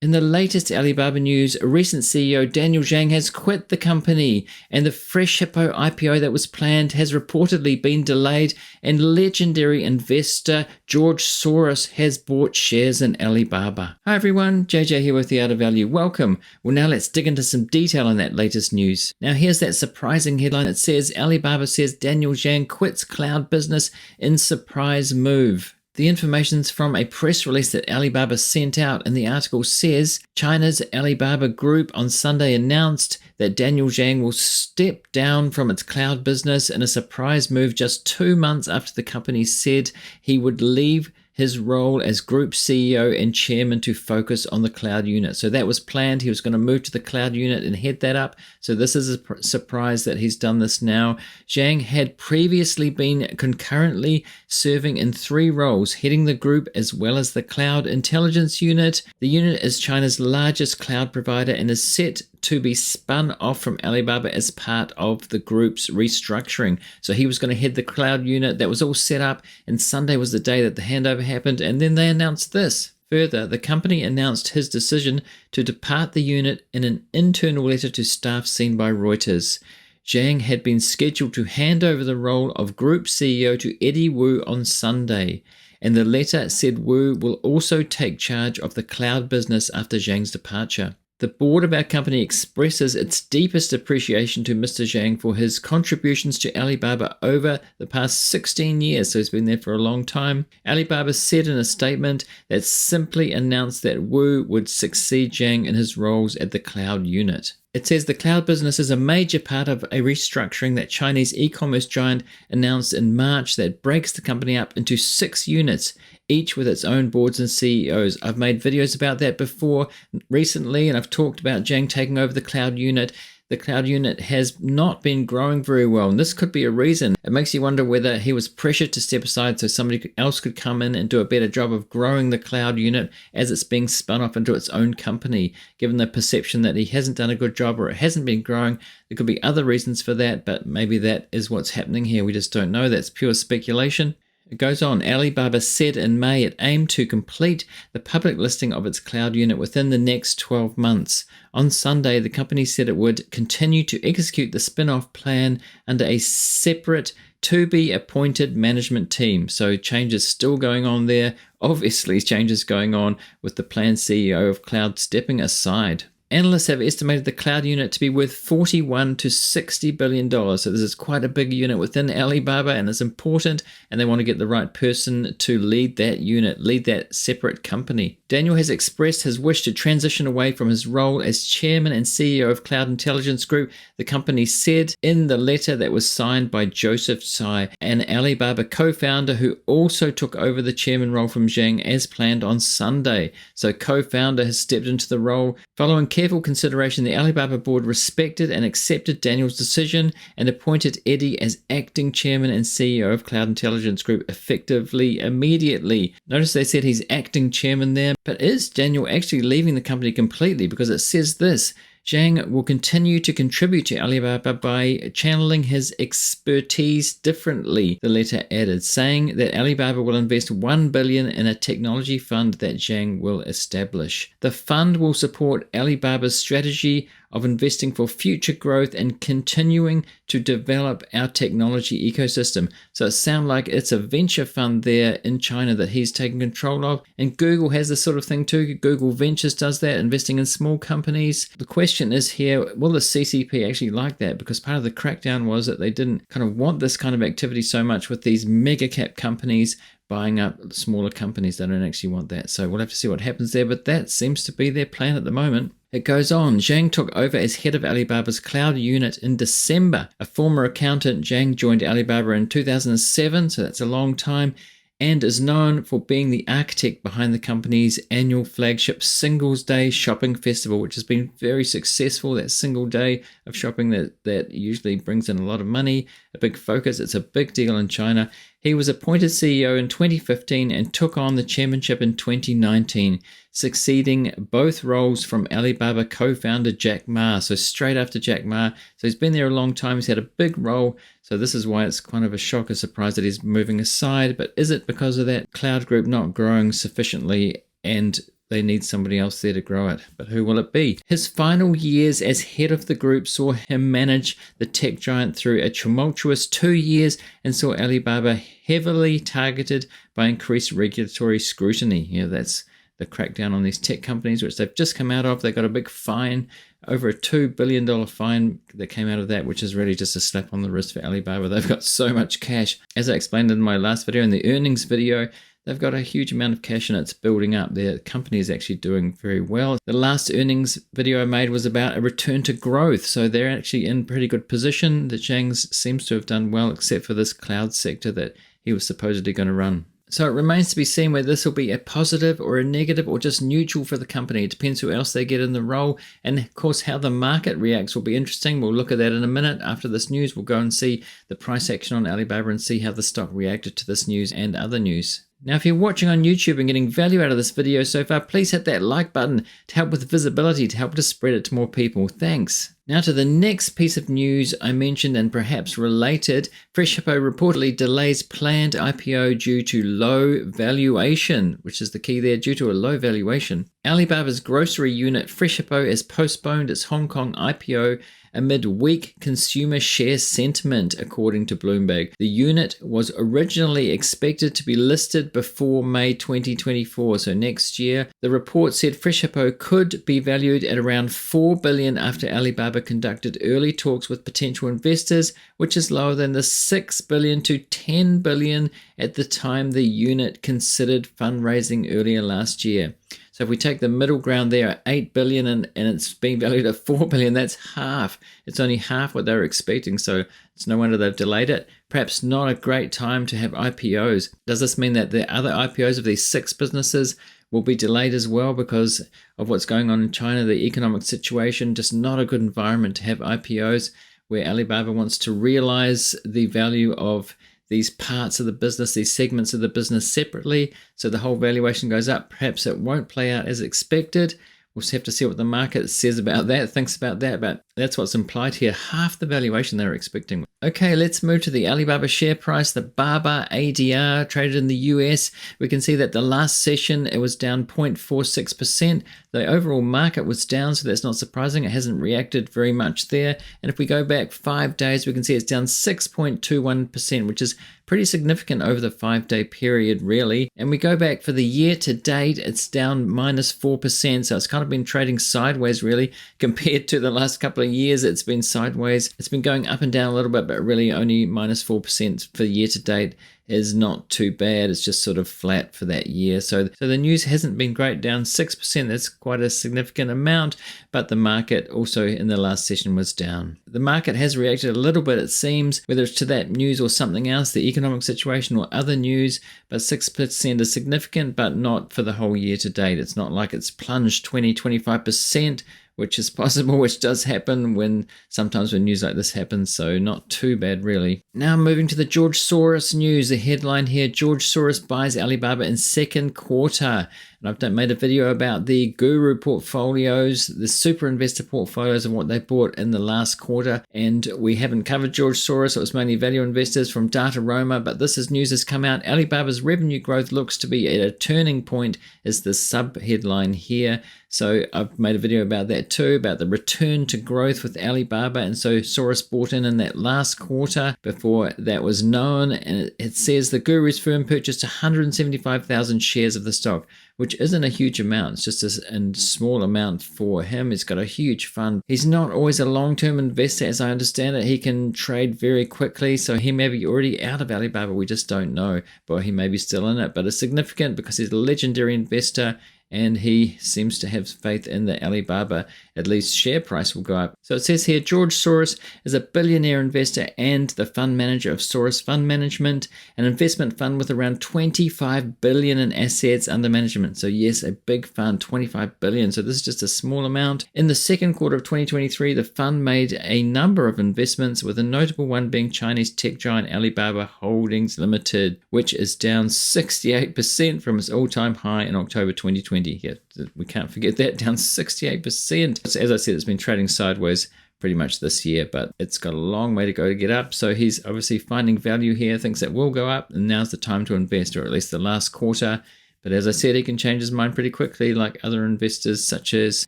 In the latest Alibaba news, recent CEO Daniel Zhang has quit the company, and the Freshippo IPO that was planned has reportedly been delayed, and legendary investor George Soros has bought shares in Alibaba. Hi everyone, JJ here with The Art of Value. Welcome. Well, now let's dig into some detail on that latest news. Now here's that surprising headline that says Alibaba says Daniel Zhang quits cloud business in surprise move. The information's from a press release that Alibaba sent out, and the article says China's Alibaba Group on Sunday announced that Daniel Zhang will step down from its cloud business in a surprise move just 2 months after the company said he would leave his role as group CEO and chairman to focus on the cloud unit. So that was planned. He was going to move to the cloud unit and head that up. So this is a surprise that he's done this now. Zhang had previously been concurrently serving in 3 roles, heading the group as well as the cloud intelligence unit. The unit is China's largest cloud provider and is set to be spun off from Alibaba as part of the group's restructuring. So he was going to head the cloud unit. That was all set up, and Sunday was the day that the handover happened, and then they announced this. Further, the company announced his decision to depart the unit in an internal letter to staff seen by Reuters. Zhang had been scheduled to hand over the role of group CEO to Eddie Wu on Sunday, and the letter said Wu will also take charge of the cloud business after Zhang's departure. The board of our company expresses its deepest appreciation to Mr. Zhang for his contributions to Alibaba over the past 16 years, so he's been there for a long time. Alibaba said in a statement that simply announced that Wu would succeed Zhang in his roles at the cloud unit. It says the cloud business is a major part of a restructuring that Chinese e-commerce giant announced in March that breaks the company up into 6 units, each with its own boards and CEOs. I've made videos about that before recently, and I've talked about Zhang taking over the cloud unit. The cloud unit has not been growing very well, and this could be a reason. It makes you wonder whether he was pressured to step aside so somebody else could come in and do a better job of growing the cloud unit as it's being spun off into its own company. Given the perception that he hasn't done a good job or it hasn't been growing, there could be other reasons for that, but maybe that is what's happening here. We just don't know. That's pure speculation. It goes on. Alibaba said in May it aimed to complete the public listing of its cloud unit within the next 12 months. On Sunday, the company said it would continue to execute the spin-off plan under a separate to-be-appointed management team. So changes still going on there. Obviously, changes going on with the planned CEO of cloud stepping aside. Analysts have estimated the cloud unit to be worth $41 to $60 billion. So this is quite a big unit within Alibaba, and it's important, and they want to get the right person to lead that unit, lead that separate company. Daniel has expressed his wish to transition away from his role as chairman and CEO of Cloud Intelligence Group, the company said in the letter that was signed by Joseph Tsai, an Alibaba co-founder who also took over the chairman role from Zhang as planned on Sunday. So co-founder has stepped into the role. Following careful consideration, the Alibaba board respected and accepted Daniel's decision and appointed Eddie as acting chairman and CEO of Cloud Intelligence Group effectively immediately. Notice they said he's acting chairman there, but is Daniel actually leaving the company completely? Because it says this: Zhang will continue to contribute to Alibaba by channeling his expertise differently, the letter added, saying that Alibaba will invest $1 billion in a technology fund that Zhang will establish. The fund will support Alibaba's strategy of investing for future growth and continuing to develop our technology ecosystem. So it sounds like it's a venture fund there in China that he's taking control of. And Google has this sort of thing too. Google Ventures does that, investing in small companies. The question is here, will the CCP actually like that? Because part of the crackdown was that they didn't kind of want this kind of activity so much with these mega cap companies buying up smaller companies. They don't actually want that. So we'll have to see what happens there, but that seems to be their plan at the moment. It goes on. Zhang took over as head of Alibaba's cloud unit in December. A former accountant, Zhang joined Alibaba in 2007, so that's a long time, and is known for being the architect behind the company's annual flagship Singles Day shopping festival, which has been very successful. That single day of shopping that usually brings in a lot of money, a big focus. It's a big deal in China. He was appointed CEO in 2015 and took on the chairmanship in 2019, succeeding both roles from Alibaba co-founder Jack Ma. So straight after Jack Ma. So he's been there a long time. He's had a big role. So this is why it's kind of a shock, a surprise that he's moving aside. But is it because of that cloud group not growing sufficiently and they need somebody else there to grow it. But who will it be? His final years as head of the group saw him manage the tech giant through a tumultuous 2 years and saw Alibaba heavily targeted by increased regulatory scrutiny. Yeah, that's the crackdown on these tech companies, which they've just come out of. They got a big fine, over a $2 billion fine that came out of that, which is really just a slap on the wrist for Alibaba. They've got so much cash. As I explained in my last video, in the earnings video, they've got a huge amount of cash and it's building up. Their company is actually doing very well. The last earnings video I made was about a return to growth. So they're actually in pretty good position. The Zhang seems to have done well, except for this cloud sector that he was supposedly going to run. So it remains to be seen whether this will be a positive or a negative or just neutral for the company. It depends who else they get in the role. And of course, how the market reacts will be interesting. We'll look at that in a minute. After this news, we'll go and see the price action on Alibaba and see how the stock reacted to this news and other news. Now, if you're watching on YouTube and getting value out of this video so far, please hit that like button to help with visibility, to help to spread it to more people. Thanks. Now to the next piece of news I mentioned and perhaps related. Freshippo reportedly delays planned IPO due to low valuation, which is the key there, due to a low valuation. Alibaba's grocery unit Freshippo has postponed its Hong Kong IPO amid weak consumer share sentiment, according to Bloomberg. The unit was originally expected to be listed before May 2024, so next year. The report said Freshippo could be valued at around $4 billion after Alibaba conducted early talks with potential investors, which is lower than the $6 billion to $10 billion at the time the unit considered fundraising earlier last year. So if we take the middle ground there at $8 billion and it's being valued at $4 billion, that's half. It's only half what they were expecting. So it's no wonder they've delayed it. Perhaps not a great time to have IPOs. Does this mean that the other IPOs of these 6 businesses will be delayed as well because of what's going on in China, the economic situation? Just not a good environment to have IPOs where Alibaba wants to realize the value of these parts of the business, these segments of the business separately, so the whole valuation goes up. Perhaps it won't play out as expected. We'll just have to see what the market says about that, thinks about that, but that's what's implied here. Half the valuation they're expecting. Okay, let's move to the Alibaba share price. The BABA ADR traded in the US. We can see that the last session, it was down 0.46%. The overall market was down, so that's not surprising. It hasn't reacted very much there. And if we go back 5 days, we can see it's down 6.21%, which is pretty significant over the 5-day period, really. And we go back for the year to date, it's down minus 4%. So it's kind of been trading sideways, really, compared to the last couple of years. It's been sideways. It's been going up and down a little bit, but really only minus 4% for the year to date is not too bad. It's just sort of flat for that year. So the news hasn't been great, down 6%. That's quite a significant amount, but the market also in the last session was down. The market has reacted a little bit, it seems, whether it's to that news or something else, the economic situation or other news, but 6% is significant, but not for the whole year to date. It's not like it's plunged 20-25%, which is possible, which does happen when news like this happens, so not too bad really. Now moving to the George Soros news, the headline here, George Soros buys Alibaba in second quarter. And I've made a video about the guru portfolios, the super investor portfolios and what they bought in the last quarter. And we haven't covered George Soros. It was mainly value investors from Dataroma, but news has come out. Alibaba's revenue growth looks to be at a turning point is the sub headline here. So I've made a video about that too, about the return to growth with Alibaba. And so Soros bought in that last quarter before that was known. And it says the guru's firm purchased 175,000 shares of the stock, which isn't a huge amount. It's just a small amount for him. He's got a huge fund. He's not always a long-term investor, as I understand it. He can trade very quickly, so he may be already out of Alibaba. We just don't know, but he may be still in it. But it's significant because he's a legendary investor, and he seems to have faith in the Alibaba, at least share price will go up. So it says here, George Soros is a billionaire investor and the fund manager of Soros Fund Management, an investment fund with around 25 billion in assets under management. So yes, a big fund, 25 billion. So this is just a small amount. In the second quarter of 2023, the fund made a number of investments, with a notable one being Chinese tech giant Alibaba Holdings Limited, which is down 68% from its all-time high in October 2020. Yeah, we can't forget that, down 68%. As I said, it's been trading sideways pretty much this year, but it's got a long way to go to get up. So he's obviously finding value here, thinks it will go up, and now's the time to invest, or at least the last quarter. But as I said, he can change his mind pretty quickly, like other investors such as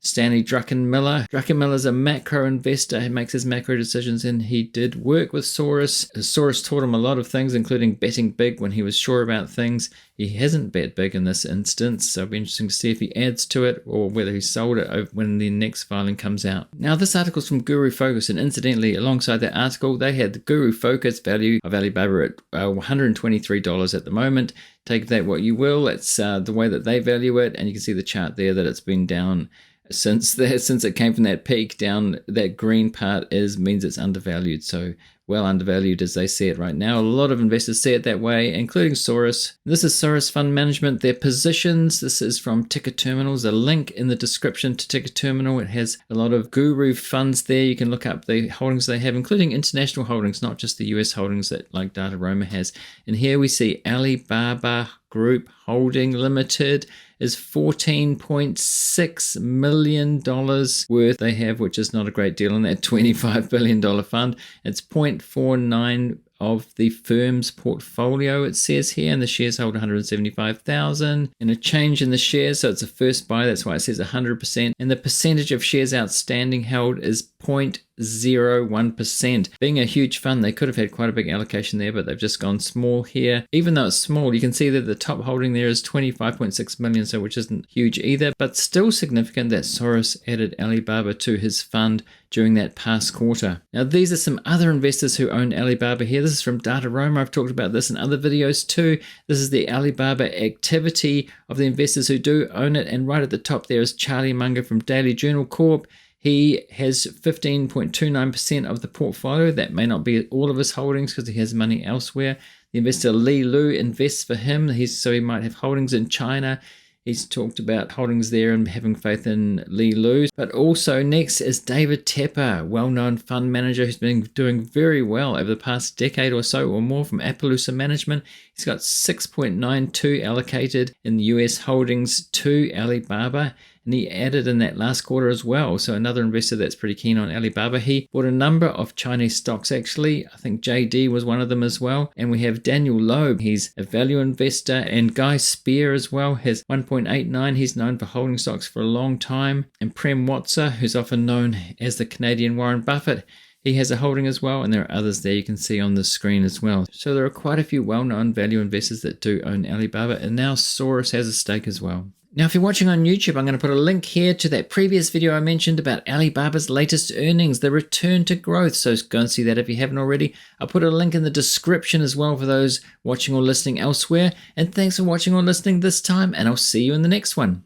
Stanley Druckenmiller. Druckenmiller's a macro investor. He makes his macro decisions, and he did work with Soros. Soros taught him a lot of things, including betting big when he was sure about things. He hasn't bet big in this instance, so it'll be interesting to see if he adds to it or whether he sold it when the next filing comes out. Now, this article is from Guru Focus, and incidentally, alongside that article, they had the Guru Focus value of Alibaba at $123 at the moment. Take that what you will. It's the way that they value it, and you can see the chart there that it's been down since it came from that peak down. That green part means it's undervalued, so well undervalued as they see it right now. A lot of investors see it that way, including Soros. This is Soros Fund Management, their positions. This is from Ticker Terminals, a link in the description to Ticker Terminal. It has a lot of Guru funds there. You can look up the holdings they have, including international holdings, not just the US holdings that like Dataroma has. And here we see Alibaba Group Holding Limited is $14.6 million worth they have, which is not a great deal in that $25 billion fund. It's 0.49 of the firm's portfolio, it says here, and the shares hold 175,000, and a change in the shares, so it's a first buy, that's why it says 100%, and the percentage of shares outstanding held is 0.01%. Being a huge fund, they could have had quite a big allocation there, but they've just gone small here. Even though it's small, you can see that the top holding there is 25.6 million, so which isn't huge either, but still significant that Soros added Alibaba to his fund during that past quarter. Now, these are some other investors who own Alibaba here. This is from Dataroma. I've talked about this in other videos too. This is the Alibaba activity of the investors who do own it, and right at the top there is Charlie Munger from Daily Journal Corp. He has 15.29% of the portfolio. That may not be all of his holdings because he has money elsewhere. The investor Li Lu invests for him, so he might have holdings in China. He's talked about holdings there and having faith in Li Lu. But also next is David Tepper, well-known fund manager who's been doing very well over the past decade or so or more from Appaloosa Management. He's got 6.92 allocated in the US holdings to Alibaba, and he added in that last quarter as well. So another investor that's pretty keen on Alibaba. He bought a number of Chinese stocks actually. I think JD was one of them as well. And we have Daniel Loeb. He's a value investor. And Guy Spear as well has 1.89. He's known for holding stocks for a long time. And Prem Watsa, who's often known as the Canadian Warren Buffett, he has a holding as well, and there are others there you can see on the screen as well. So there are quite a few well-known value investors that do own Alibaba, and now Soros has a stake as well. Now, if you're watching on YouTube, I'm going to put a link here to that previous video I mentioned about Alibaba's latest earnings, the return to growth. So go and see that if you haven't already. I'll put a link in the description as well for those watching or listening elsewhere. And thanks for watching or listening this time, and I'll see you in the next one.